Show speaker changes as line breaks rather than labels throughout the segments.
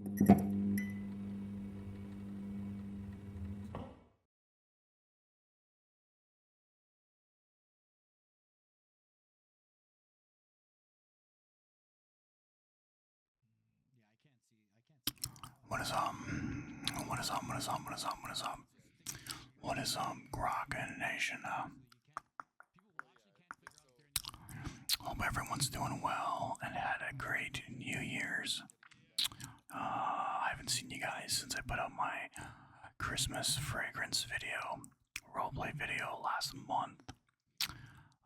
What is what is what is what is what is what is Grocknation? Hope everyone's doing well and had a great New Year's. I haven't seen you guys since I put up my Christmas fragrance video, roleplay video last month.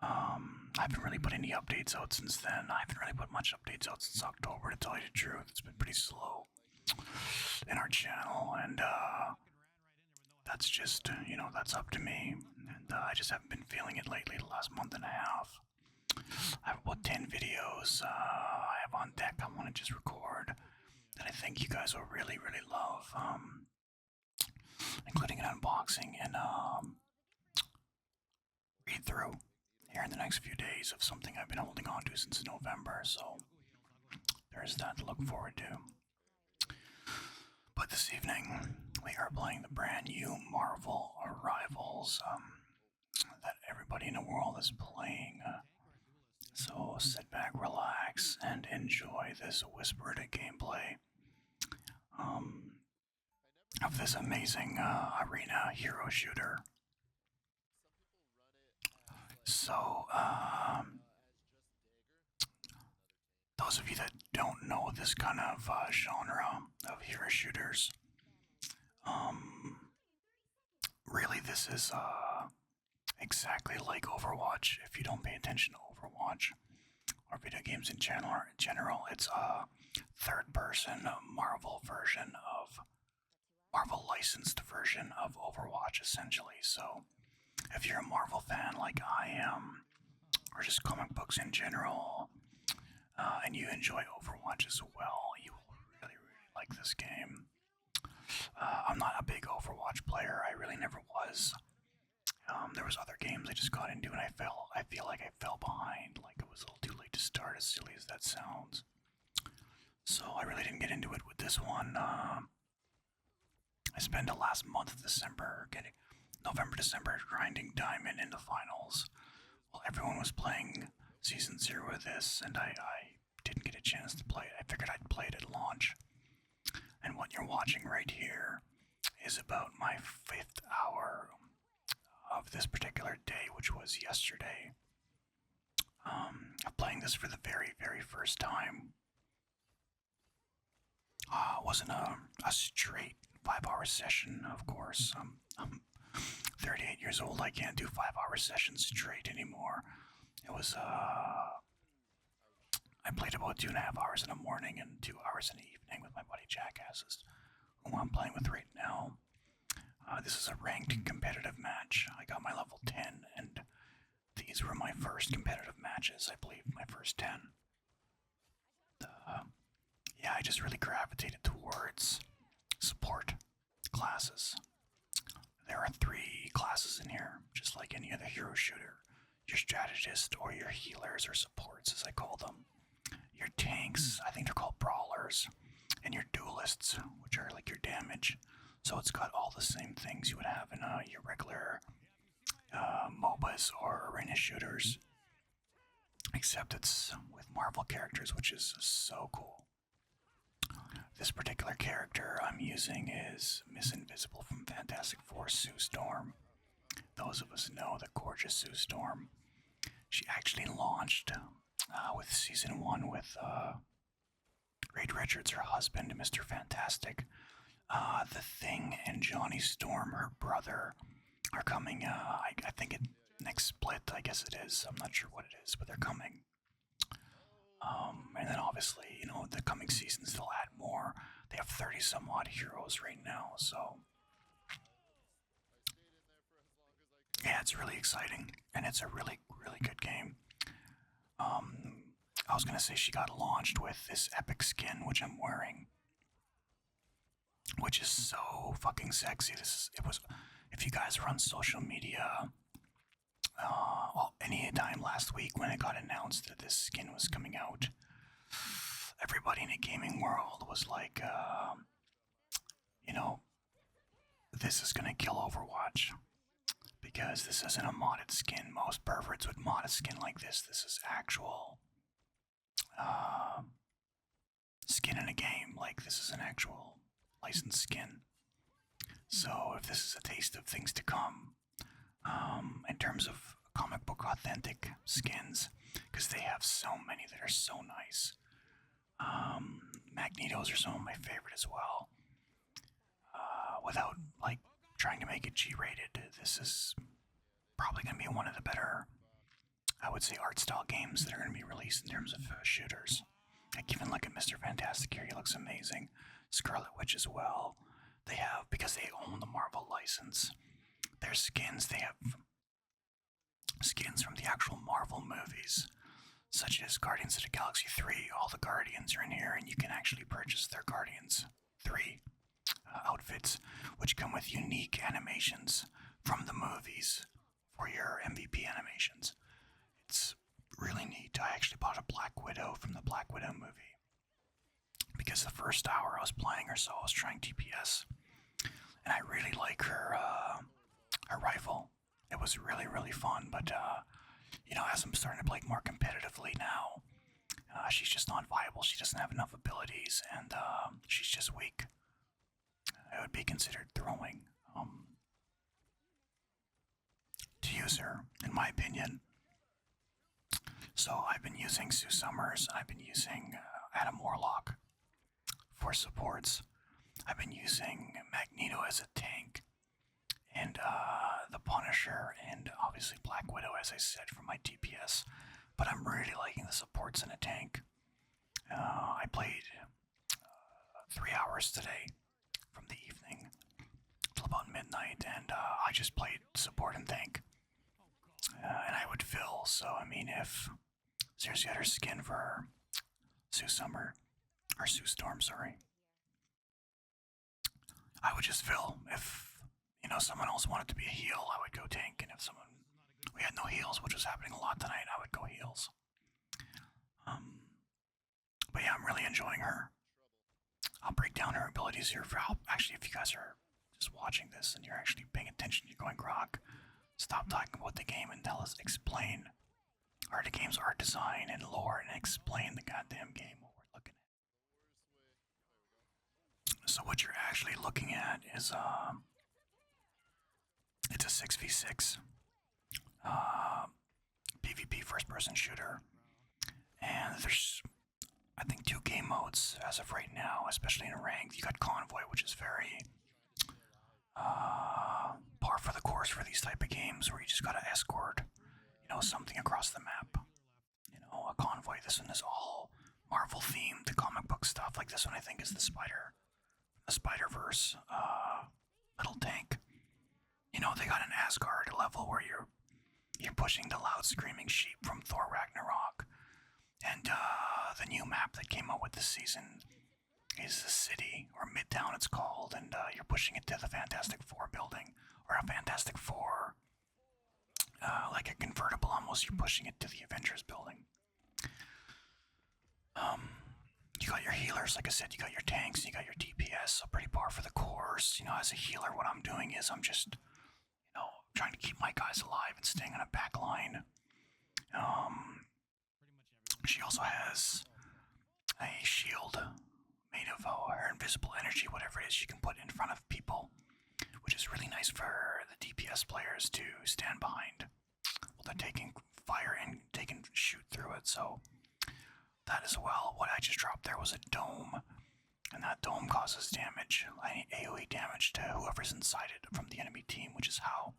I haven't really put any updates out since then. I haven't really put much updates out since October, to tell you the truth. It's been pretty slow in our channel, and that's just, that's up to me. And I just haven't been feeling it lately, the last month and a half. I have about 10 videos I have on deck I want to just record that I think you guys will really, really love, including an unboxing and read through here in the next few days of something I've been holding on to since November, so there's that to look forward to. But this evening, we are playing the brand new Marvel Arrivals that everybody in the world is playing. So sit back, relax, and enjoy this whispered gameplay of this amazing arena hero shooter. So, those of you that don't know this kind of genre of hero shooters, really this is exactly like Overwatch. If you don't pay attention to Overwatch or video games in general, it's a third-person Marvel licensed version of Overwatch, essentially. So, if you're a Marvel fan like I am, or just comic books in general, and you enjoy Overwatch as well, you will really, really like this game. I'm not a big Overwatch player. I really never was. There was other games I just got into, and I feel like I fell behind. Like it was a little too late to start, as silly as that sounds. So I really didn't get into it with this one. I spent the last month of November, December, grinding Diamond in the finals. While everyone was playing Season 0 of this, and I didn't get a chance to play it. I figured I'd play it at launch. And what you're watching right here is about my 5th hour of this particular day, which was yesterday. I'm playing this for the very, very first time. It wasn't a straight 5-hour session, of course. I'm 38 years old. I can't do 5-hour sessions straight anymore. It was, I played about 2.5 hours in the morning and 2 hours in the evening with my buddy Jackasses, who I'm playing with right now. This is a ranked competitive match. I got my level 10, and these were my first competitive matches, I believe, my first 10. Yeah, I just really gravitated towards support classes. There are 3 classes in here, just like any other hero shooter. Your strategist, or your healers, or supports as I call them. Your tanks, I think they're called brawlers. And your duelists, which are like your damage. So it's got all the same things you would have in your regular MOBAs or arena shooters. Except it's with Marvel characters, which is so cool. This particular character I'm using is Miss Invisible from Fantastic Four, Sue Storm. Those of us know the gorgeous Sue Storm. She actually launched with Season 1 with Reed Richards, her husband, Mr. Fantastic. The Thing and Johnny Storm, her brother, are coming, I think next split, I guess it is. I'm not sure what it is, but they're coming. And then obviously, the coming seasons they'll add more. They have 30 some odd heroes right now, so yeah, it's really exciting, and it's a really, really good game. I was gonna say she got launched with this epic skin, which I'm wearing, which is so fucking sexy. If you guys are on social media, any time last week when it got announced that this skin was coming out, everybody in the gaming world was like, you know, this is gonna kill Overwatch because this isn't a modded skin. Most perverts would mod a skin like this. This is actual uh, skin in a game. Like this is an actual licensed skin. So if this is a taste of things to come, in terms of comic book authentic skins, because they have so many that are so nice. Magnetos are some of my favorite as well. Without like trying to make it G-rated, this is probably going to be one of the better, I would say, art style games that are going to be released in terms of shooters. Like even look at Mr. Fantastic here; he looks amazing. Scarlet Witch as well. They have, because they own the Marvel license, their skins. They have skins from the actual Marvel movies, such as Guardians of the Galaxy 3. All the Guardians are in here, and you can actually purchase their Guardians 3 outfits, which come with unique animations from the movies for your MVP animations. It's really neat. I actually bought a Black Widow from the Black Widow movie because the first hour I was playing or so, I was trying TPS, and I really like her rifle. It was really, really fun, but as I'm starting to play more competitively now, she's just not viable. She doesn't have enough abilities, and she's just weak. It would be considered throwing to use her, in my opinion. So I've been using Sue Summers. I've been using Adam Warlock for supports. I've been using Magneto as a tank, and the Punisher, and obviously Black Widow, as I said, for my DPS. But I'm really liking the supports in a tank. I played 3 hours today from the evening till about midnight, and I just played support and tank. And I would fill, so I mean, if there's the other skin for Sue Summer, or Sue Storm, sorry, I would just fill. If someone else wanted to be a heal, I would go tank, and if we had no heals, which was happening a lot tonight, I would go heals. But yeah, I'm really enjoying her. I'll break down her abilities here for help. Actually, if you guys are just watching this and you're actually paying attention, you're going, Grock, stop talking about the game and explain the game's art design and lore, and explain the goddamn game, what we're looking at. So what you're actually looking at is it's a 6v6 PvP first-person shooter, and there's, I think, 2 game modes as of right now, especially in ranked. You got Convoy, which is very par for the course for these type of games, where you just gotta escort, something across the map. A Convoy. This one is all Marvel themed, comic book stuff. Like this one, I think, is the Spider-Verse little tank. They got an Asgard level where you're pushing the loud screaming sheep from Thor Ragnarok, and the new map that came out with this season is the city, or Midtown it's called, and you're pushing it to the Fantastic Four building, or a Fantastic Four, like a convertible almost. You're pushing it to the Avengers building. You got your healers, like I said, you got your tanks, and you got your DPS, so pretty par for the course. As a healer, what I'm doing is I'm just, trying to keep my guys alive and staying on a back line. She also has a shield made of her invisible energy, whatever it is she can put in front of people, which is really nice for the DPS players to stand behind while they're taking fire, and they can shoot through it. So that as well. What I just dropped there was a dome, and that dome causes damage, AoE damage, to whoever's inside it from the enemy team, which is how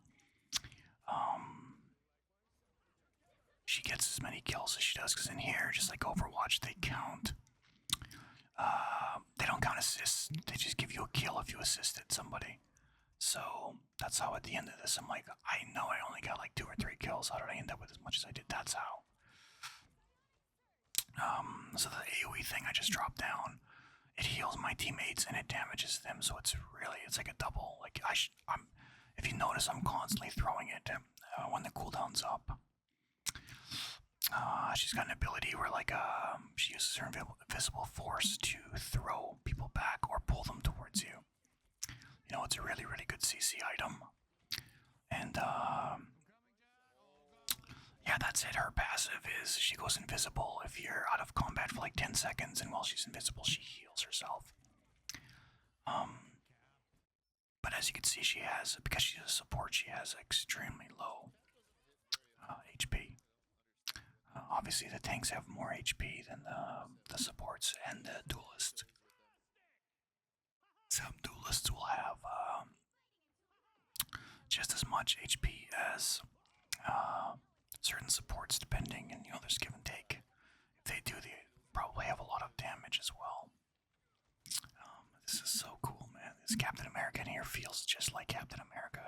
she gets as many kills as she does. Because in here, just like Overwatch, they count. They don't count assists. They just give you a kill if you assisted somebody. So that's how at the end of this, I'm like, I know I only got like 2 or 3 kills. How did I end up with as much as I did? That's how. So the AoE thing I just dropped down, it heals my teammates and it damages them. So it's like a double. Like if you notice, I'm constantly throwing it when the cooldown's up. She's got an ability where she uses her invisible force to throw people good CC item. And yeah, that's it. Her passive is she goes invisible if you're out of combat for like 10 seconds, and while she's invisible, she heals herself. But as you can see, she has, because she's a support, she has extremely low HP. Obviously, the tanks have more HP than the supports and the duelists. Some duelists will have just as much HP as certain supports, depending, and there's give and take. If they do, they probably have a lot of damage as well. This is so cool, man. This Captain America in here feels just like Captain America.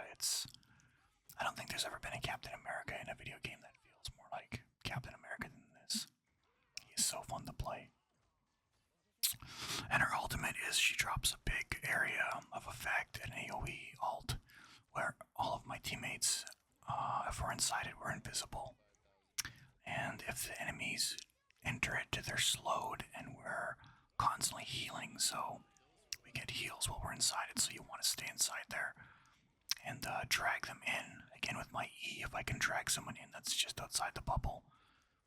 I don't think there's ever been a Captain America in a video game that feels more like Captain America than this. He is so fun to play. And her ultimate is she drops a big area of effect, an AoE ult, where all of my teammates, if we're inside it, we're invisible. And if the enemies enter it, they're slowed, and we're constantly healing, so we get heals while we're inside it, so you want to stay inside there and drag them in. Again, with my E, if I can drag someone in that's just outside the bubble,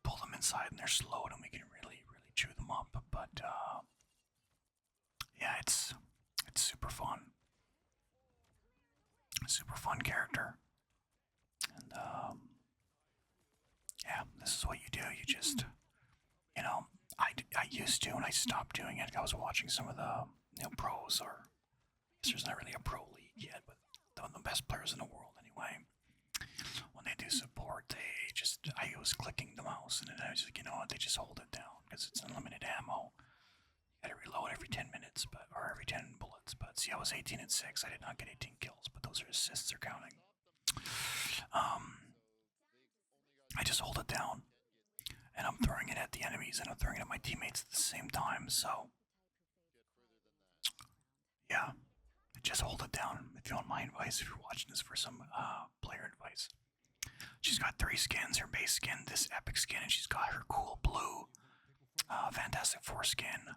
pull them inside and they're slowed, and we can really, really chew them up. But yeah, it's super fun. Super fun character. And yeah, this is what you do. You just, I used to, and I stopped doing it. I was watching some of the pros, or there's not really a pro league yet, but the best players in the world anyway. When they do support, I was clicking the mouse, and then I was like, they just hold it down because it's unlimited ammo. You gotta reload every 10 minutes, or every 10 bullets. But see, I was 18 and 6. I did not get 18 kills, but those are assists are counting. I just hold it down, and I'm throwing it at the enemies, and I'm throwing it at my teammates at the same time. So yeah, just hold it down. If you want my advice, if you're watching this for some player advice. She's got 3 skins: her base skin, this epic skin, and she's got her cool blue Fantastic Four skin,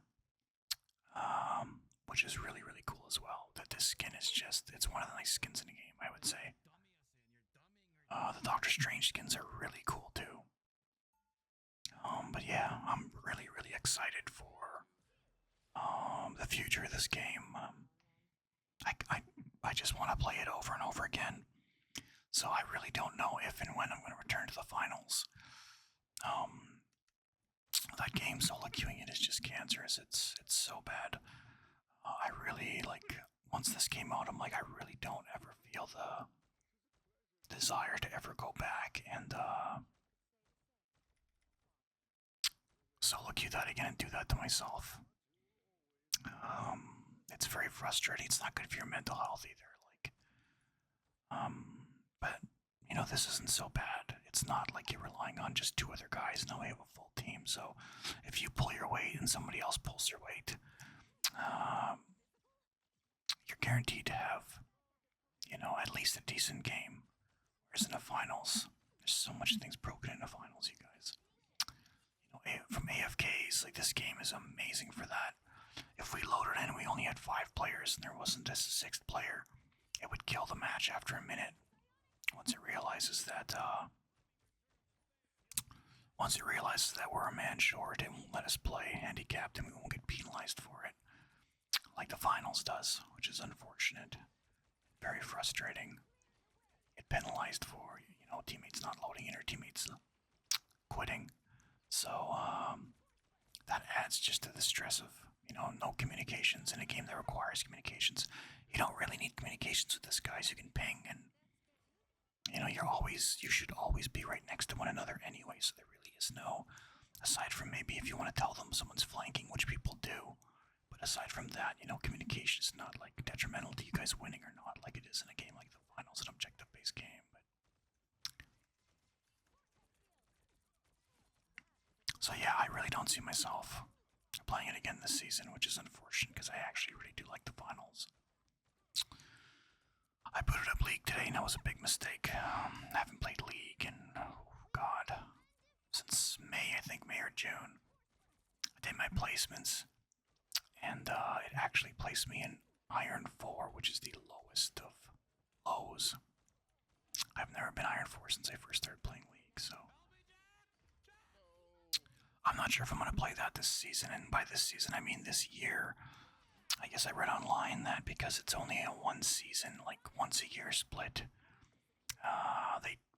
which is really, really cool as well. That this skin is it's one of the nice skins in the game, I would say. The Doctor Strange skins are really cool too. But yeah, I'm really, really excited for the future of this game. I just want to play it over and over again. So I really don't know if and when I'm going to return to the finals. That game, solo queuing it, is just cancerous. It's so bad. I really, once this came out, I'm like, I really don't ever feel the desire to ever go back and solo queue that again and do that to myself. It's very frustrating. It's not good for your mental health either. But this isn't so bad. It's not like you're relying on just 2 other guys. Now we have a full team. So if you pull your weight and somebody else pulls their weight, you're guaranteed to have, at least a decent game. Whereas in the finals, there's so much things broken in the finals, you guys. From AFKs, this game is amazing for that. If we loaded in and we only had 5 players and there wasn't a 6th player, it would kill the match after a minute. Once it realizes that we're a man short, it won't let us play handicapped, and we won't get penalized for it, like the finals does, which is unfortunate. Very frustrating. Get penalized for teammates not loading in or teammates quitting. So that adds just to the stress of no communications in a game that requires communications. You don't really need communications with this, guys. You can ping, and you should always be right next to one another anyway. So there really is no, aside from maybe if you want to tell them someone's flanking, which people do. But aside from that, communication is not detrimental to you guys winning or not, like it is in a game like the finals, an objective-based game. So yeah, I really don't see myself playing it again this season, which is unfortunate because I actually really do like the finals. I booted up League today, and that was a big mistake. I haven't played League in, since May, I think, May or June. I did my placements, and it actually placed me in Iron 4, which is the lowest of lows. I've never been Iron 4 since I first started playing League, so I'm not sure if I'm going to play that this season, and by this season I mean this year. I guess I read online that because it's only a one season, like once a year split,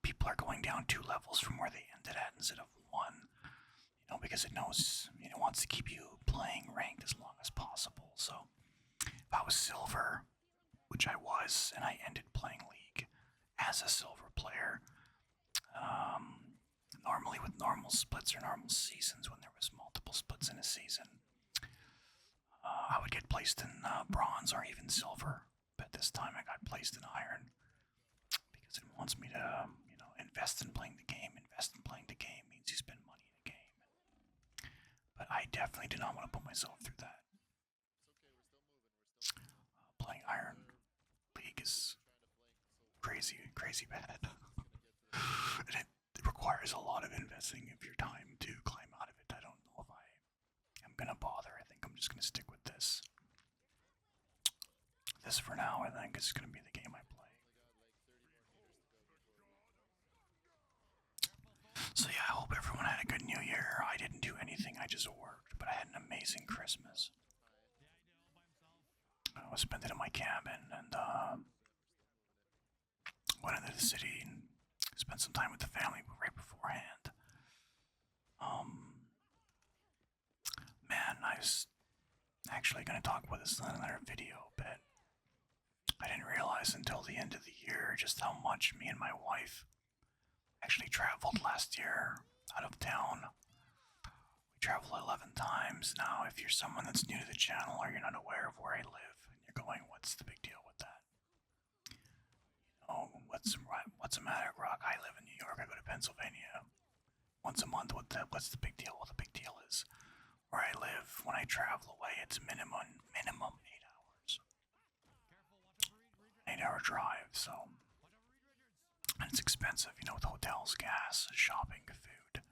people are going down 2 levels from where they ended at instead of one. Because it knows it wants to keep you playing ranked as long as possible. So if I was silver, which I was, and I ended playing League as a silver player, normally with normal splits or normal seasons, when there was multiple splits in a season, I would get placed in bronze or even silver. But this time I got placed in iron because it wants me to, invest in playing the game. Invest in playing the game means you spend money in the game. But I definitely did not want to put myself through that. Playing Iron League is crazy, crazy bad. And it requires a lot of investing of your time to climb out of it. I don't know if I am going to bother. I think I'm just going to stick with this. This for now, I think is going to be the game I play. So yeah, I hope everyone had a good New Year. I didn't do anything, I just worked, but I had an amazing Christmas. I spent it in my cabin and went into the city and spent some time with the family right beforehand. Man, I was actually going to talk about this in another video, but I didn't realize until the end of the year just how much me and my wife actually traveled last year out of town. We traveled 11 times. Now, if you're someone that's new to the channel or you're not aware of where I live, and you're going, what's the big deal with that? What's the matter, Grock? I live in New York. I go to Pennsylvania once a month. What's the big deal? Well, the big deal is where I live. When I travel away, it's minimum 8 hours. 8-hour drive. So, and it's expensive. With hotels, gas, shopping, food.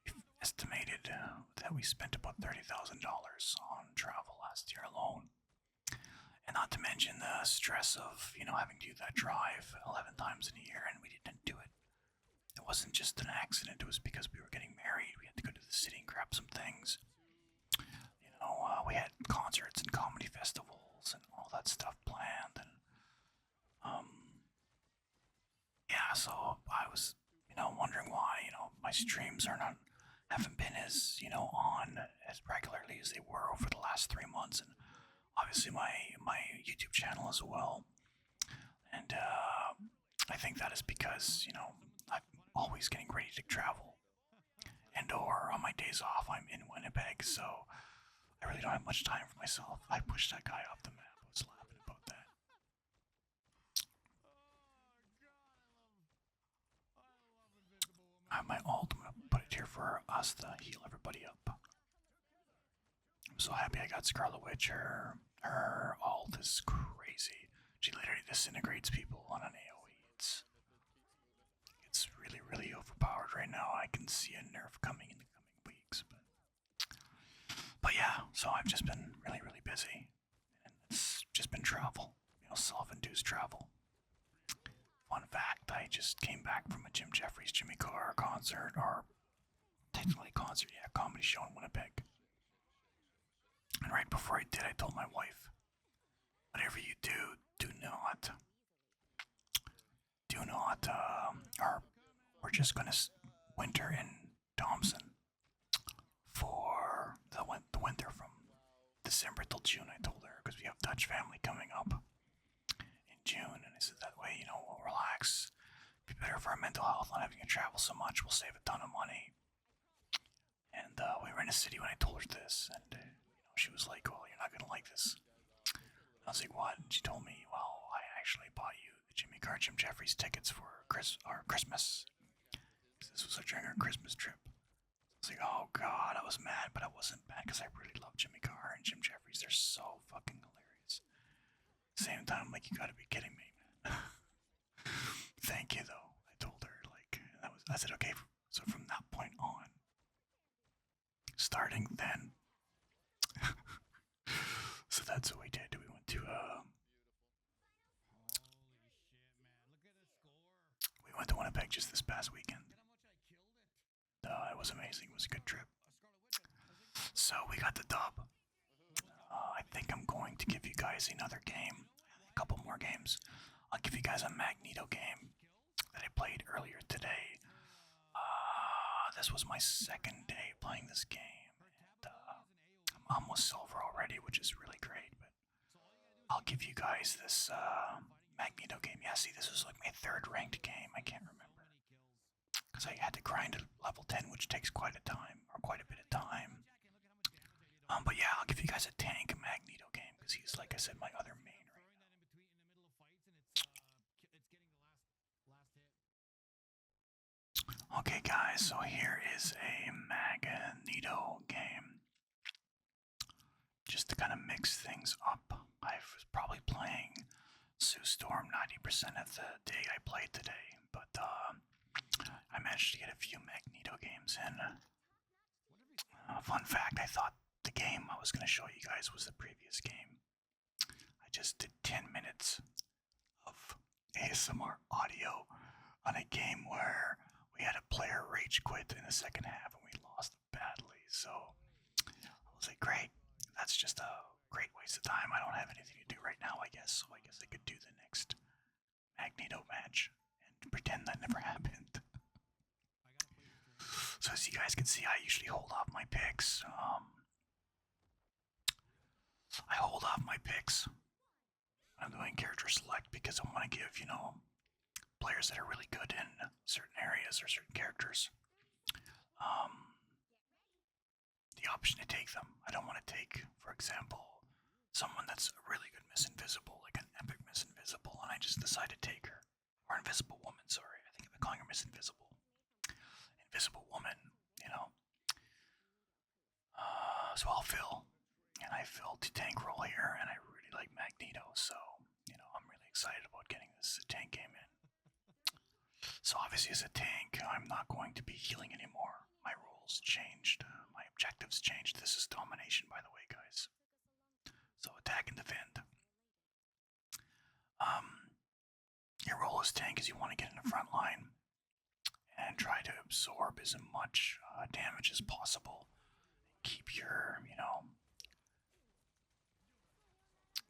We've estimated that we spent about $30,000 on travel last year alone. And not to mention the stress of, having to do that drive 11 times in a year, and we didn't do it. It wasn't just an accident, it was because we were getting married. We had to go to the city and grab some things. We had concerts and comedy festivals and all that stuff planned. And, yeah, so I was, wondering why, my streams haven't been as, on as regularly as they were over the last 3 months. And obviously my YouTube channel as well. And I think that is because, I'm always getting ready to travel. And or on my days off, I'm in Winnipeg, so I really don't have much time for myself. I pushed that guy off the map. I was laughing about that. I have my ult. I'm gonna put it here for us to heal everybody up. I'm so happy I got Scarlet Witch. Her ult is crazy. She literally disintegrates people on an AoE. It's really, really overpowered right now. I can see a nerf coming in the coming weeks, but yeah. So I've just been really, really busy, and it's just been travel. Self-induced travel. Fun fact: I just came back from a Jim Jeffries, Jimmy Carr concert, or technically concert, yeah, comedy show in Winnipeg. And right before I did, I told my wife, whatever you do, do not, or we're just gonna winter in Thompson for the winter from December till June, I told her, because we have Dutch family coming up in June, and I said that way, we'll relax, be better for our mental health, not having to travel so much, we'll save a ton of money. And we were in a city when I told her this, and she was like, well, you're not gonna like this. I was like, what? And she told me, well, I actually bought you the Jimmy Carr, Jim Jeffries tickets for Christmas. This was during our Christmas trip. I was like, oh god, I was mad, but I wasn't mad because I really love Jimmy Carr and Jim Jeffries. They're so fucking hilarious. Same time, I'm like, you gotta be kidding me, man. Thank you, though. I told her, I said, okay, so from that point on, starting then, so that's what we did. We went to like just this past weekend. It was amazing. It was a good trip. So we got the dub. I think I'm going to give you guys another game, a couple more games. I'll give you guys a Magneto game that I played earlier today. This was my second day playing this game, and I'm almost silver already, which is really great. But I'll give you guys this Magneto game. Yeah, see, this was like my third ranked game. I can't remember because I had to grind to level 10, which takes quite a bit of time. But yeah, I'll give you guys a tank Magneto game because he's, like I said, my other main right now. Okay, guys, so here is a Magneto game. Just to kind of mix things up, I was probably playing Sue Storm 90% of the day I played today, but I managed to get a few Magneto games in. Fun fact, I thought the game I was going to show you guys was the previous game. I just did 10 minutes of ASMR audio on a game where we had a player rage quit in the second half and we lost badly. So I was like, great, that's just a great waste of time. I don't have anything to do right now, I guess. So I guess I could do the next Magneto match and pretend that never happened. So as you guys can see, I usually hold off my picks. I hold off my picks. I'm doing character select because I want to give, players that are really good in certain areas or certain characters, the option to take them. I don't want to take, for example, someone that's a really good Miss Invisible, like an epic Miss Invisible, and I just decide to take her. Or Invisible Woman, sorry. I think I've been calling her Miss Invisible. Invisible Woman, So I'll fill. And I filled the tank role here, and I really like Magneto, so, I'm really excited about getting this tank game in. So obviously as a tank, I'm not going to be healing anymore. My roles changed. My objectives changed. This is domination, by the way, guys. So attack and defend. Your role as tank is you want to get in the front line and try to absorb as much damage as possible. Keep your,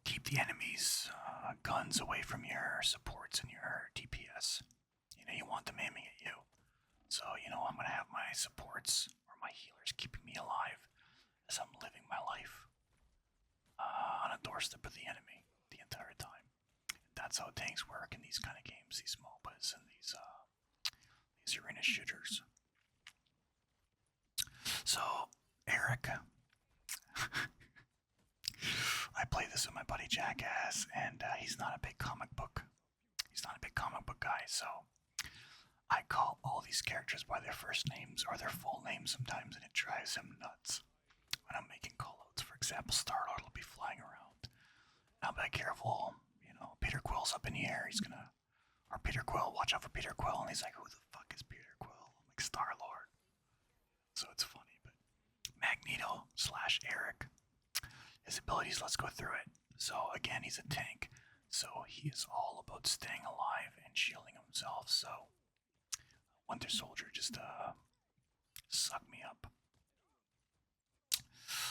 keep the enemy's guns away from your supports and your DPS. You want them aiming at you. So, I'm going to have my supports or my healers keeping me alive as I'm living my life on a doorstep of the enemy the entire time. That's how tanks work in these kind of games, these MOBAs and these arena shooters. So, Eric, I play this with my buddy Jackass, and he's not a big comic book. He's not a big comic book guy, so I call all these characters by their first names or their full names sometimes, and it drives him nuts when I'm making callouts. For example, Star-Lord will be flying around. I'll be careful, Peter Quill's up in the air. He's gonna, or Peter Quill, watch out for Peter Quill. And he's like, who the fuck is Peter Quill? I'm like, Star-Lord. So it's funny, but Magneto / Eric, his abilities, let's go through it. So again, he's a tank. So he is all about staying alive and shielding himself. So Winter Soldier just suck me up.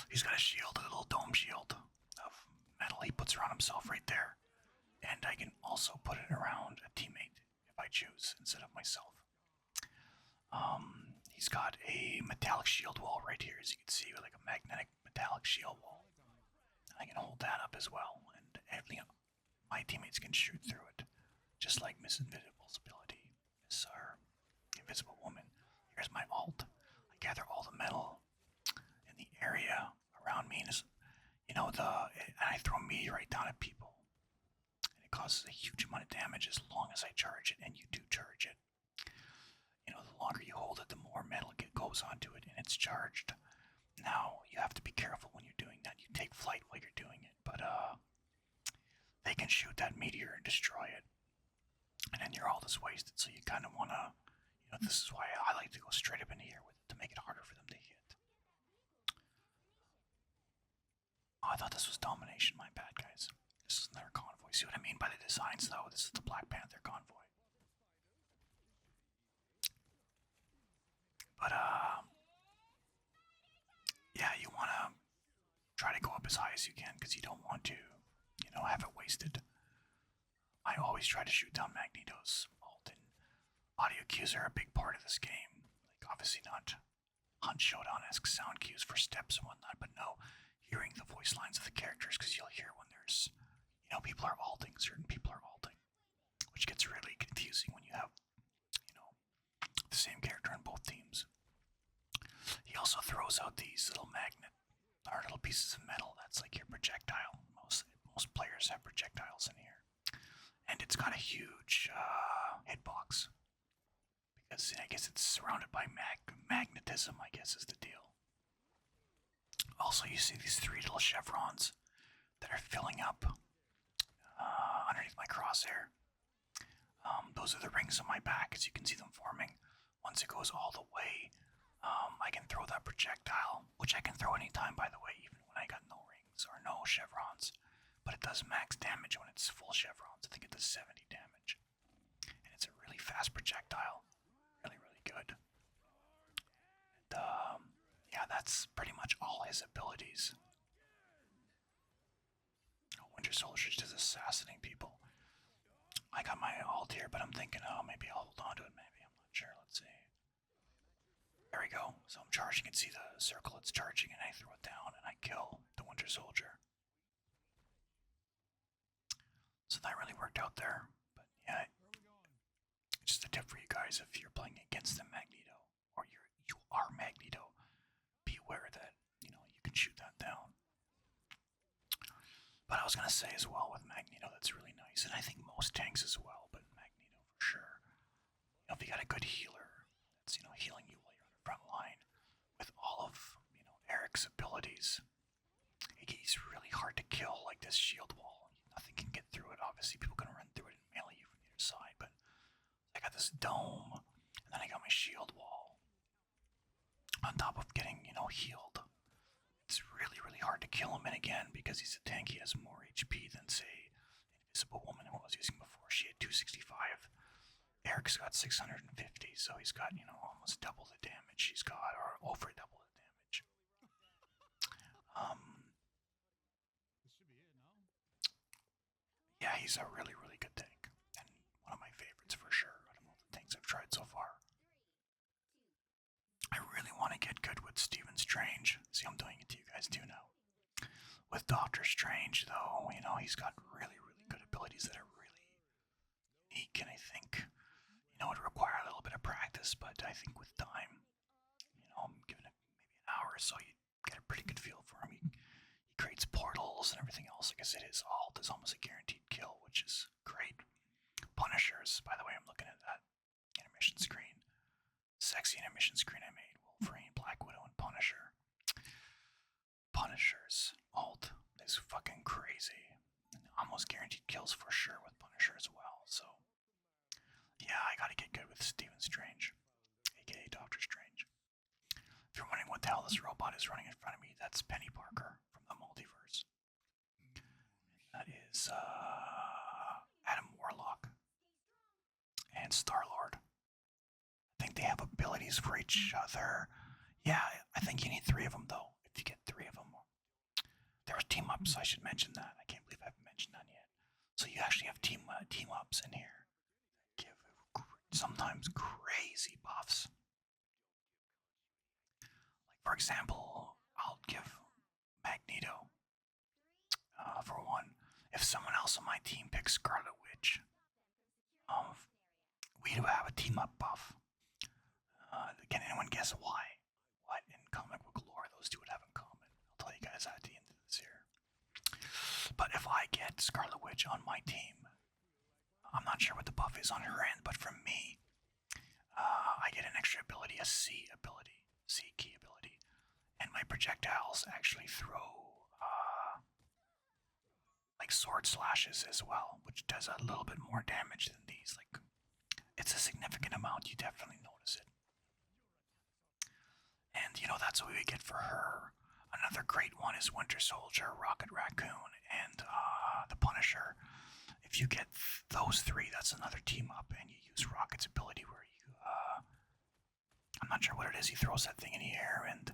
He's got a shield, a little dome shield of metal he puts around himself right there. And I can also put it around a teammate if I choose instead of myself. He's got a metallic shield wall right here, as you can see, with like a magnetic metallic shield wall. I can hold that up as well, and my teammates can shoot through it, just like Miss Invisible's ability. Miss Invisible Woman. Here's my ult. I gather all the metal in the area around me, and I throw meteorite down at people. And it causes a huge amount of damage as long as I charge it, and you do charge it. The longer you hold it, the more metal goes onto it, and it's charged. Now, you have to be careful when you're doing that. You take flight while you're doing it, but they can shoot that meteor and destroy it. And then you're all just wasted, so you kind of want to, this is why I like to go straight up in the air with it, to make it harder for them to hit. Oh, I thought this was domination, my bad, guys. This is their convoy. See what I mean by the designs, though? This is the Black Panther convoy. But yeah, you want to try to go up as high as you can because you don't want to, have it wasted. I always try to shoot down Magneto's ult, and audio cues are a big part of this game. Like, obviously not Hunt Showdown-esque sound cues for steps and whatnot, but no, hearing the voice lines of the characters, because you'll hear when there's, people are alting, certain people are alting, which gets really confusing when you have, the same character on both teams. He also throws out these little little pieces of metal. That's like your projectile. Most players have projectiles in here, and it's got a huge hitbox because I guess it's surrounded by magnetism. I guess is the deal. Also, you see these three little chevrons that are filling up underneath my crosshair. Those are the rings on my back, as you can see them forming. Once it goes all the way, I can throw that projectile, which I can throw anytime, by the way, even when I got no rings or no chevrons. But it does max damage when it's full chevrons. I think it does 70 damage. And it's a really fast projectile. Really, really good. And, yeah, that's pretty much all his abilities. Winter Soldier just assassinating people. I got my ult here, but I'm thinking, maybe I'll hold on to it, maybe. I'm not sure. Let's see. There we go. So I'm charging. You can see the circle it's charging, and I throw it down, and I kill the Winter Soldier. So that really worked out there. But yeah, just a tip for you guys: if you're playing against the Magneto, or you are Magneto, be aware that you can shoot that down. But I was gonna say as well with Magneto, that's really nice, and I think most tanks as well, but Magneto for sure. If you got a good healer that's healing you while you're on the front line, with all of Eric's abilities, he's really hard to kill. Like this shield wall, nothing can get through it. Obviously, people can run through it and melee you from either side, but I got this dome, and then I got my shield wall. On top of getting healed, it's really, really hard to kill him. And again, because he's a tank, he has more HP than, say, Invisible Woman, who I was using before. She had 265. Eric's got 650, so he's got, almost double the damage he's got, or over double the damage. Yeah, he's a really, really good tank, and one of my favorites for sure out of all the tanks I've tried so far. I really want to get good with Stephen Strange. See, I'm doing it to you guys too now. With Doctor Strange, though, he's got really, really good abilities that are really unique, and I think, it would require a little bit of practice, but I think with time, I'm giving it maybe an hour or so, you get a pretty good feel for him. He creates portals and everything else. Like I said, his ult is almost a guaranteed kill, which is great. Punishers, by the way, I'm looking at that intermission screen. Sexy intermission screen I made. Wolverine, Black Widow, and Punisher. Punisher's ult is fucking crazy. Almost guaranteed kills for sure with Punisher as well, so yeah, I gotta get good with Stephen Strange, aka Doctor Strange. If you're wondering what the hell this robot is running in front of me, that's Penny Parker from the multiverse. That is Adam Warlock and Star-Lord. I think they have abilities for each other. Yeah, I think you need 3 of them though. If you get 3 of them, there's team ups. I should mention that. I can't believe I haven't mentioned that yet. So you actually have team ups in here. Give sometimes crazy buffs. Like for example, I'll give Magneto. For one, if someone else on my team picks Scarlet Witch, we do have a team up buff. Can anyone guess why? What in comic book lore those two would have in common? I'll tell you guys at the end of this here. But if I get Scarlet Witch on my team, I'm not sure what the buff is on her end, but from me, I get an extra ability, a C key ability, and my projectiles actually throw like sword slashes as well, which does a little bit more damage than these. Like, it's a significant amount. You definitely notice it. And that's what we get for her. Another great one is Winter Soldier, Rocket Raccoon, and the Punisher. If you get those 3, that's another team up, and you use Rocket's ability where you, I'm I'm not sure what it is. He throws that thing in the air, and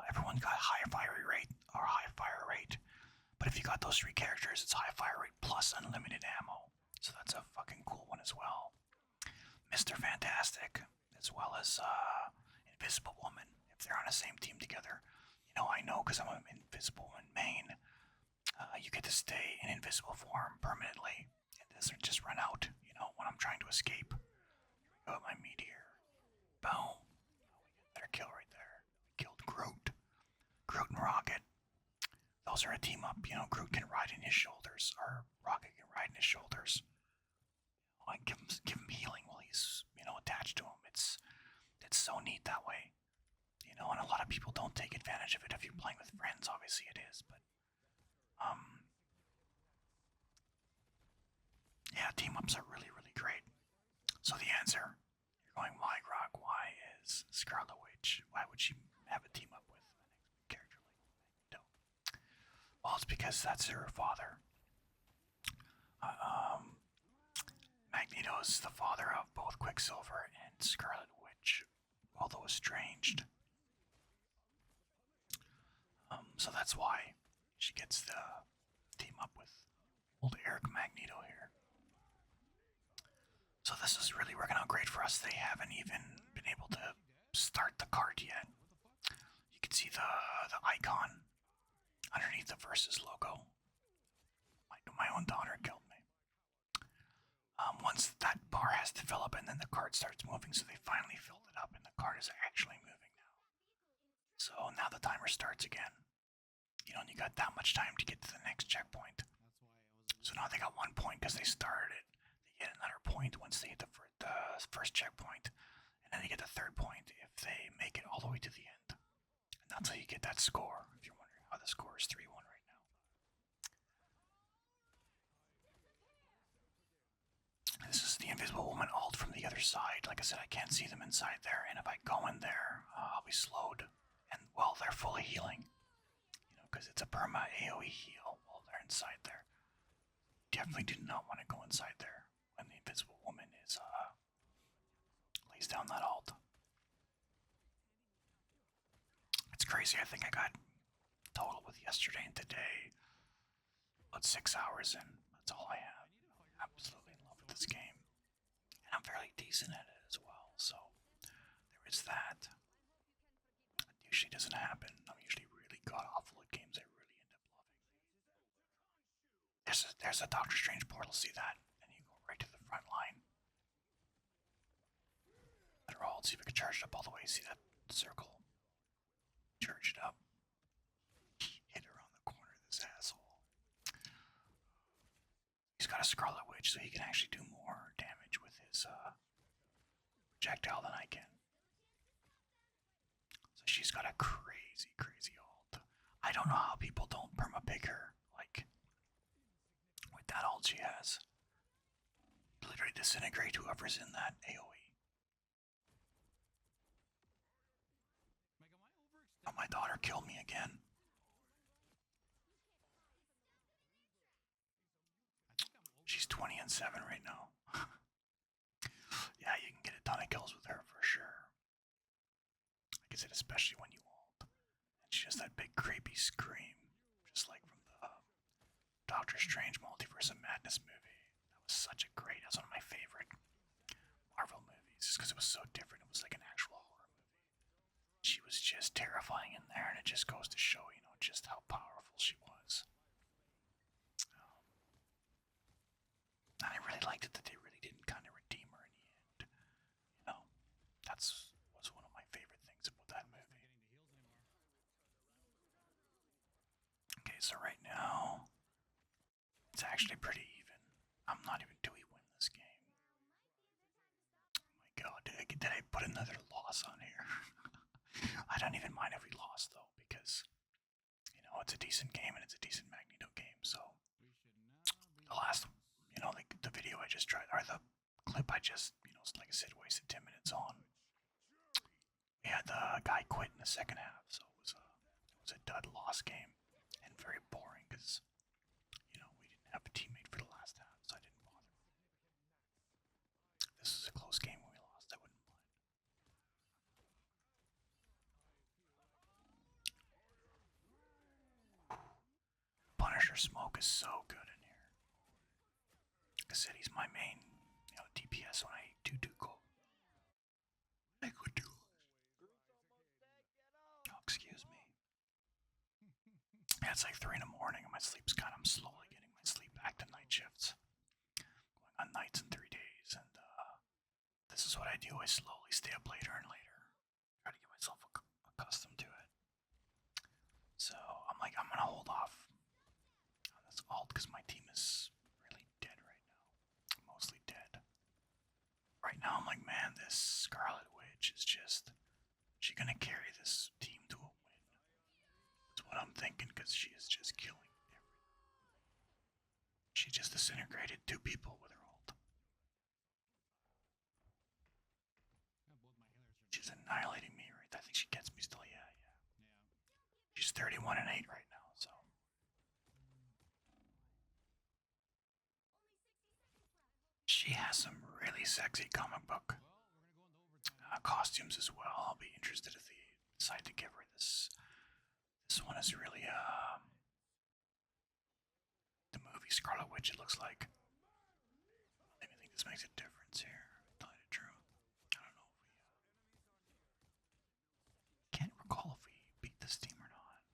everyone got high fire rate. But if you got those three characters, it's high fire rate plus unlimited ammo. So that's a fucking cool one as well. Mr. Fantastic, as well as Invisible Woman, if they're on the same team together. I know because I'm an Invisible Woman main. You get to stay in invisible form permanently. It doesn't just run out, when I'm trying to escape. Here we go, my meteor. Boom. Better kill right there. Killed Groot. Groot and Rocket. Those are a team up. Groot can ride in his shoulders, or Rocket can ride in his shoulders. I give him healing while he's, attached to him. It's so neat that way. And a lot of people don't take advantage of it. If you're playing with friends, obviously it is, but yeah, team ups are really, really great. So the answer, you're going, why Grock? Why is Scarlet Witch? Why would she have a team up with a character like Magneto? Well, it's because that's her father. Magneto is the father of both Quicksilver and Scarlet Witch, although estranged. So that's why she gets the team up with old Eric Magneto here. So this is really working out great for us. They haven't even been able to start the card yet. You can see the icon underneath the Versus logo. My own daughter killed me. Once that bar has developed and then the card starts moving, so they finally filled it up and the card is actually moving now. So now the timer starts again. And you got that much time to get to the next checkpoint. So now they got 1 point because they started it. They get another point once they hit the first checkpoint. And then they get the third point if they make it all the way to the end. And that's how you get that score, if you're wondering how the score is 3-1 right now. This is the Invisible Woman ult from the other side. Like I said, I can't see them inside there. And if I go in there, I'll be slowed. And, well, they're fully healing. Because it's a perma AoE heal while they're inside there. Definitely did not want to go inside there when the Invisible Woman is lays down that ult. It's crazy. I think I got total with yesterday and today about 6 hours in. That's all I have. I'm absolutely in love with this game, and I'm fairly decent at it as well. So there is that. It usually doesn't happen. I'm usually really god awful at games I really end up loving. There's a Doctor Strange portal, see that? And you go right to the front line. Let her hold, see if we can charge it up all the way. See that circle? Charge it up. Hit her on the corner, this asshole. He's got a Scarlet Witch, so he can actually do more damage with his projectile than I can. So she's got a crazy, crazy ult. I don't know how people don't perma-pick her, like, with that ult she has. Literally disintegrate whoever's in that AoE. Oh, my daughter killed me again. She's 20-7 right now. Yeah, you can get a ton of kills with her for sure. Like I said, especially when you ult. And she has that big creepy scream, just like from the Doctor Strange Multiverse of Madness movie. That was such a great, that's one of my favorite Marvel movies, just because it was so different. It was like an actual horror movie. She was just terrifying in there, and it just goes to show, just how powerful she was. And I really liked it that they really didn't kind of redeem her in the end. That was one of my favorite things about that movie. Okay, so right now, it's actually pretty even. I'm not even, do we win this game? Oh my god, did I put another loss on here? I don't even mind if we lost though, because, it's a decent game and it's a decent Magneto game, so. The last, the video I just tried, or the clip I just, like I said, wasted 10 minutes on. We had the guy quit in the second half, so it was a dud loss game, and very boring, because, we didn't have a teammate for the last half, so I didn't bother. If this was a close game when we lost, I wouldn't mind. Punisher smoke is so good in here. Like I said, he's my main, DPS when I do go. I could do. Oh, excuse me. Yeah, it's like 3 in the morning and my sleep's I'm slowly getting my sleep back to night shifts. Going on nights in 3 days, and this is what I do. I slowly stay up later and later. Try to get myself accustomed to it. So I'm like, I'm gonna hold off on this alt because my team is really dead right now. Mostly dead. Right now I'm like, man, this Scarlet Witch is just, she gonna carry this team to a win. That's what I'm thinking because she is just killing everything. She just disintegrated 2 people with her ult. She's annihilating me, right? I think she gets me still, yeah. She's 31 and 8 right now, so. She has some really sexy comic book costumes as well. I'll be interested if they decide to give her this. This one is really, the movie Scarlet Witch, it looks like. I think this makes a difference here. To tell you the truth. I don't know if we, can't recall if we beat this team or not.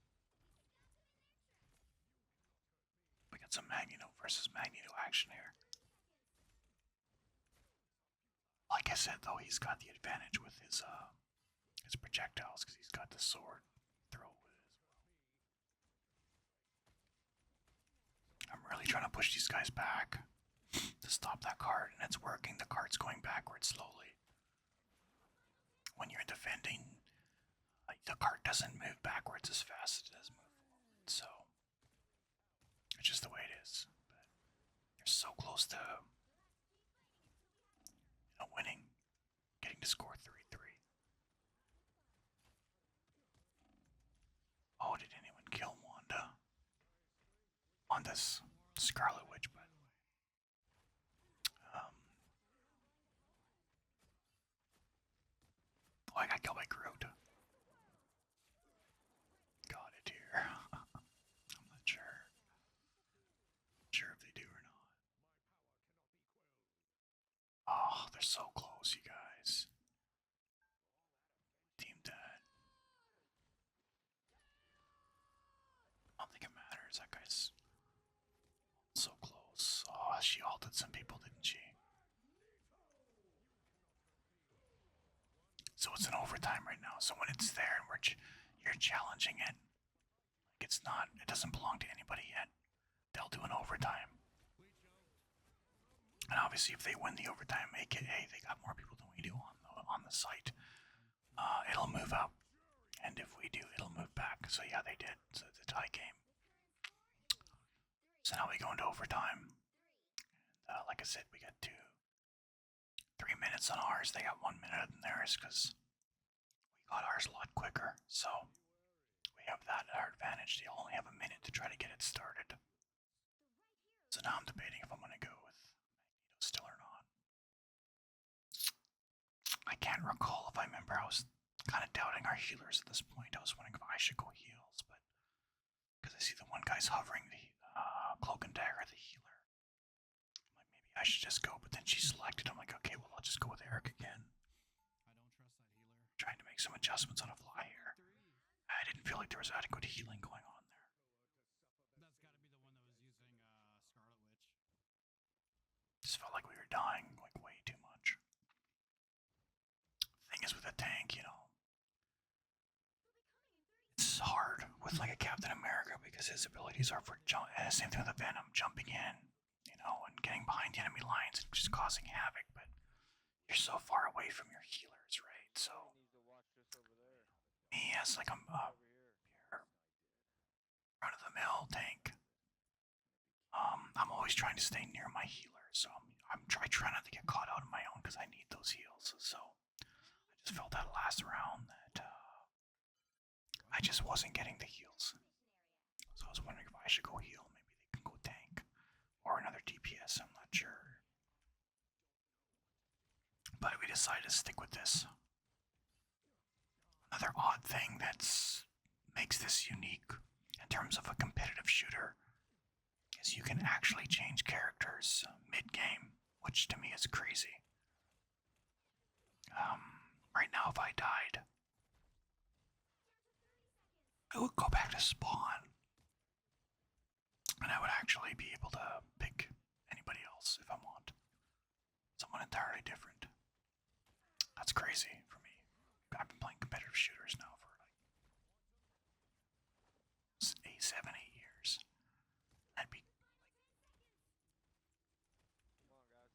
We got some Magneto versus Magneto action here. Like I said, though, he's got the advantage with his projectiles because he's got the sword throw with it as well. I'm really trying to push these guys back to stop that card, and it's working. The card's going backwards slowly. When you're defending, the card doesn't move backwards as fast as it does move forward. So it's just the way it is. But you're so close to winning, getting to score 3-3. Oh, did anyone kill Wanda? Wanda's Scarlet Witch, by the way. Oh, I got killed by Groot. Got it here. I'm not sure. Sure if they do or not. Oh, they're so close, you guys. Team dead. I don't think it matters. That guy's so close. Oh, she ulted some people, didn't she? So it's an overtime right now. So when it's there and you're challenging it, it's not. It doesn't belong to anybody yet. They'll do an overtime. And obviously, if they win the overtime, aka they got more people than we do on the site, it'll move up. And if we do, it'll move back. So yeah, they did. So it's a tie game. So now we go into overtime. And like I said, we got 3 minutes on ours. They got 1 minute on theirs because we got ours a lot quicker. So we have that at our advantage. They only have a minute to try to get it started. So now I'm debating if I'm going to go with Magneto still or not. I can't recall if I remember. I was kind of doubting our healers at this point. I was wondering if I should go heals, but because I see the one guy's hovering the cloak and dagger, the healer. I'm like, maybe I should just go, but then she selected. I'm like, okay, well, I'll just go with Eric again.
I don't trust that healer.
Trying to make some adjustments on a fly here. I didn't feel like there was adequate healing going on there.
That's got to be the one that was using Scarlet Witch.
Just felt like we were dying like way too much. Thing is with a tank, it's hard with like a Captain America because his abilities are for jump. Same thing with the Venom, jumping in, and getting behind the enemy lines and just causing havoc. But you're so far away from your healers, right? So me as like I'm run of the mill tank. I'm always trying to stay near my healer, so I try not to get caught out on my own because I need those heals. So I just felt that last round that I just wasn't getting the heals. So I was wondering if I should go heal. Maybe they can go tank or another DPS. I'm not sure. But we decided to stick with this. Another odd thing that makes this unique in terms of a competitive shooter is you can actually change characters mid-game, which to me is crazy. Right now, if I died, I would go back to spawn, and I would actually be able to pick anybody else if I want. Someone entirely different. That's crazy for me. I've been playing competitive shooters now for like 7, 8 years. I'd be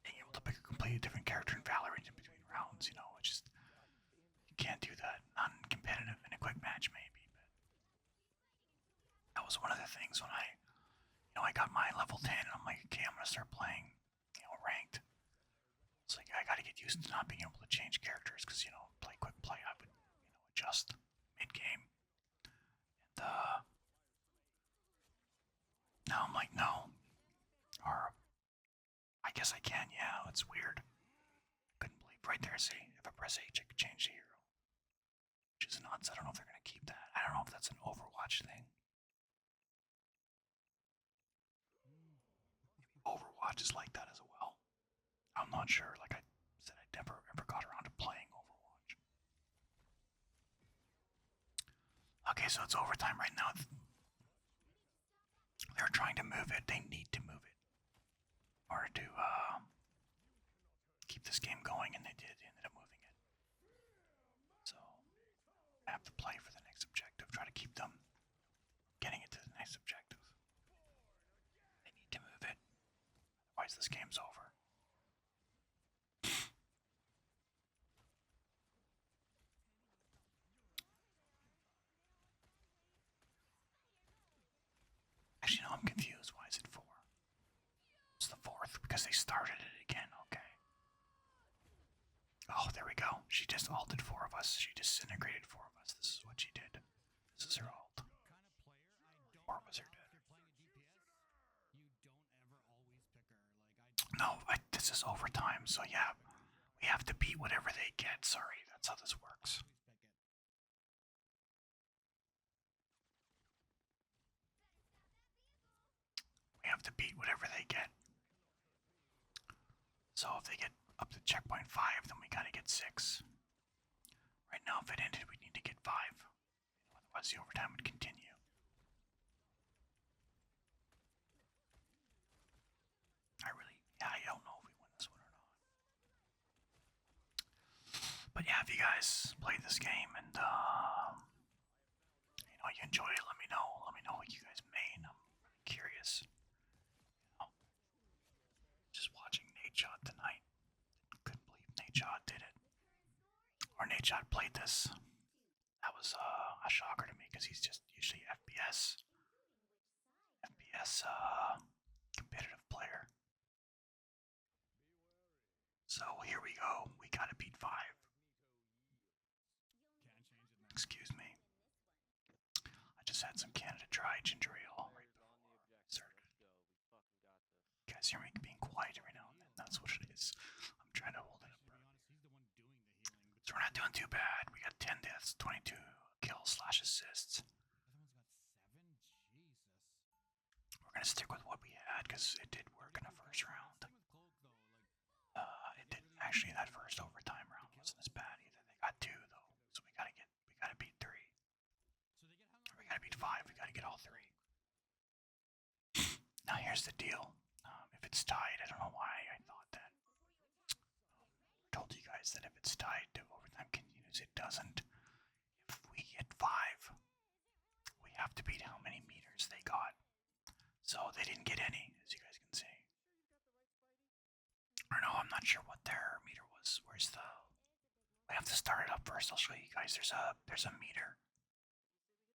being able to pick a completely different character in Valorant in between rounds, you know, it's just, you can't do that. Not in competitive, in a quick match maybe, but that was one of the things when I got my level 10 and I'm like, okay, I'm gonna start playing, ranked. It's like, I gotta get used to not being able to change characters, because, play quick play, I would, adjust mid-game. And, now I'm like, no. Or, I guess I can, yeah, it's weird. Couldn't believe, right there, see, if I press H, I could change the hero. Which is nuts, I don't know if they're gonna keep that. I don't know if that's an Overwatch thing. Overwatch is like that as well. I'm not sure, like I said, I never ever got around to playing Overwatch. Okay, so it's overtime right now. They're trying to move it. They need to move it in order to keep this game going, and they did. They ended up moving it. So I have to play for the next objective. Try to keep them getting it to the next objective. They need to move it. Otherwise, this game's over. Actually, no, I'm confused. Why is it 4? It's the 4th because they started it again. Okay. Oh, there we go. She just ulted 4 of us. She disintegrated 4 of us. This is what she did. This is her ult. Or was her dead? No, this is overtime, so yeah. We have to beat whatever they get. Sorry, that's how this works. We have to beat whatever they get. So if they get up to checkpoint 5, then we gotta get 6. Right now, if it ended, we need to get 5. Otherwise, the overtime would continue. I don't know if we win this one or not. But yeah, if you guys play this game and, you enjoy it, let me know. Let me know what you guys main. I'm really curious. Just watching Nate Shot tonight. Couldn't believe Nate Shot did it. Or Nate Shot played this. That was a shocker to me because he's just usually FPS competitive player. So here we go. We gotta beat 5. Excuse me. I just had some Canada Dry ginger ale right before I started. You guys hear me being quiet every now and then. That's what it is. I'm trying to hold it up. So we're not doing too bad. We got 10 deaths, 22 kills / assists. We're gonna stick with what we had because it did work in the first round. It didn't actually. That first overtime round wasn't as bad either. They got 2 though, so we gotta beat 3. We gotta beat 5. We gotta get all 3. Now here's the deal. If it's tied, I don't know why I thought that. I told you guys that if it's tied to overtime continues, it doesn't. If we get 5, we have to beat how many meters they got. So they didn't get any, as you guys can see. Or no, I'm not sure what their meter was. Where's the... We have to start it up first. I'll show you guys. There's a meter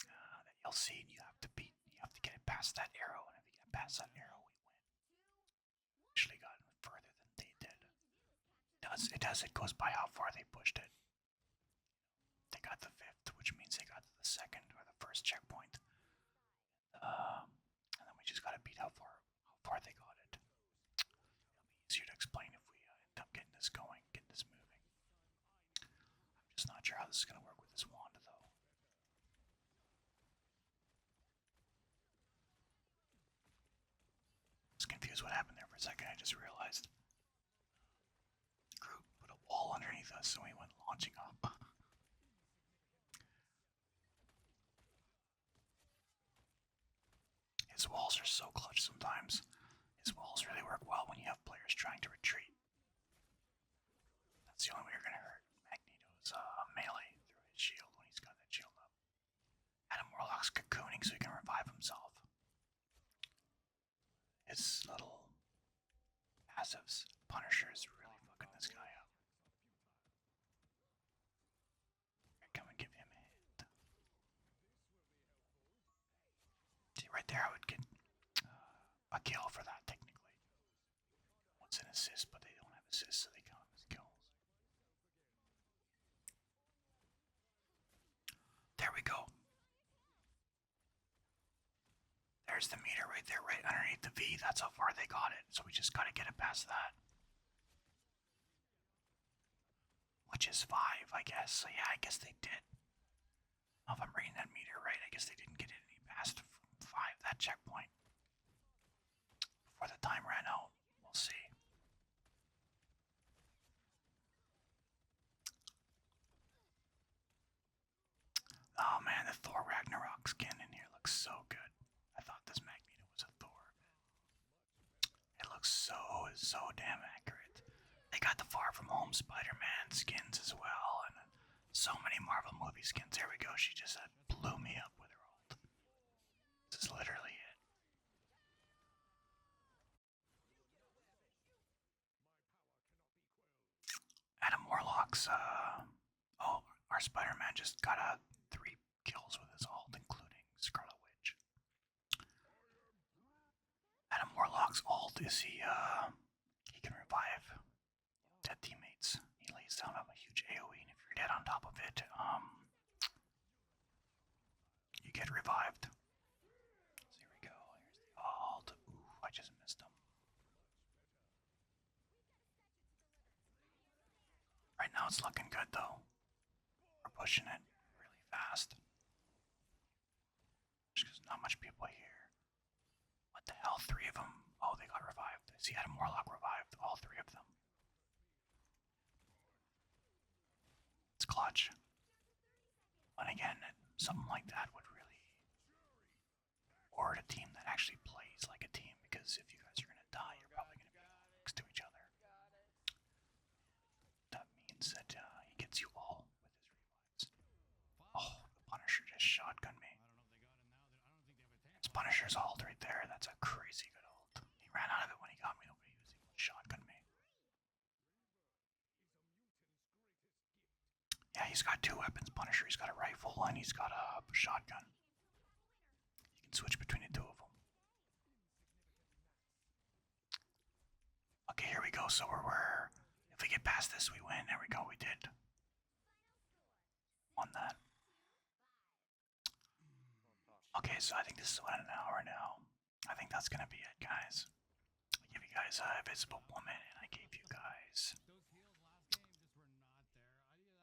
that you'll see, and you have to beat. You have to get it past that arrow, and if you get past that arrow, we win. Actually, got further than they did. It does. It goes by how far they pushed it. They got the 5th, which means they got to the 2nd or the 1st checkpoint. And then we just gotta beat how far they got it. It'll be easier to explain if we end up getting this going, getting this moving. I'm just not sure how this is gonna work with this wand, though. was confused what happened there for a second. I just realized the group put a wall underneath us, so we went launching up. His walls are so clutch sometimes. His walls really work well when you have players trying to retreat. That's the only way you're gonna hurt Magneto's melee through his shield when he's got that shield up. Adam Warlock's cocooning so he can revive himself. His little passives, Punisher is really fucking this guy up. Come and give him a hit. See, right there I would get a kill for that, technically. What's an assist, but they don't have assists, so they count them as kills. There we go. There's the meter right there, right underneath the V. That's how far they got it, so we just gotta get it past that. Which is 5, I guess. So yeah, I guess they did. If I'm reading that meter right, I guess they didn't get it any past 5, that checkpoint. Before the time ran out. We'll see. Oh man, the Thor Ragnarok skin in here looks so good. I thought this Magneto was a Thor. It looks so damn accurate. They got the Far From Home Spider-Man skins as well, and so many Marvel movie skins. There we go. She just blew me up with her ult. This is literally it. Adam Warlock's, oh, our Spider-Man just got 3 kills with his ult, including Scarlet Witch. Adam Warlock's ult is he can revive dead teammates. He lays down a huge AoE, and if you're dead on top of it, you get revived. So here we go. Here's the ult. Ooh, I just missed him. Right now it's looking good though. We're pushing it really fast. Just because not much people here. What the hell? 3 of them? Oh, they got revived. I see Adam Warlock revived all 3 of them. It's clutch. And again, something like that would really reward a team that actually plays like a team, because if you guys are gonna die, you're probably gonna be next to each other. That means that he gets you all with his revives. Oh, the Punisher just shotgunned me. It's Punisher's ult right there. That's a crazy good ult. He ran out of it when he got me, though, but he was able to shotgun me. Yeah, he's got 2 weapons, Punisher. He's got a rifle and he's got a shotgun. You can switch between the 2 of them. Okay, here we go. So we're if we get past this, we win. There we go. We did. Won that. Okay, so I think this is about an hour now. I think that's gonna be it, guys. I gave you guys a Invisible Woman, and I gave you guys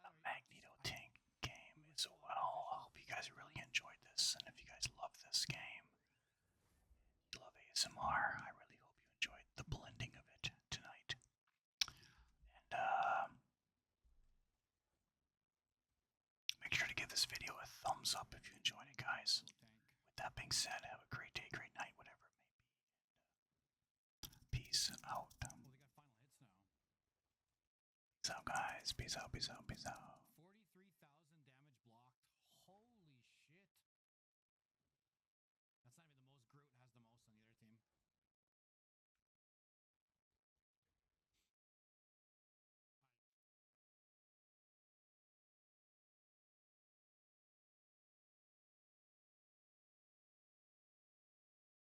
a Magneto tank game as well. I hope you guys really enjoyed this, and if you guys love this game, you love ASMR, I really hope you enjoyed the blending of it tonight. And make sure to give this video a thumbs up if you enjoyed it, guys. With that being said, have a great day, great night, whatever it may be. Peace out. Peace out, guys. Peace out, peace out, peace out.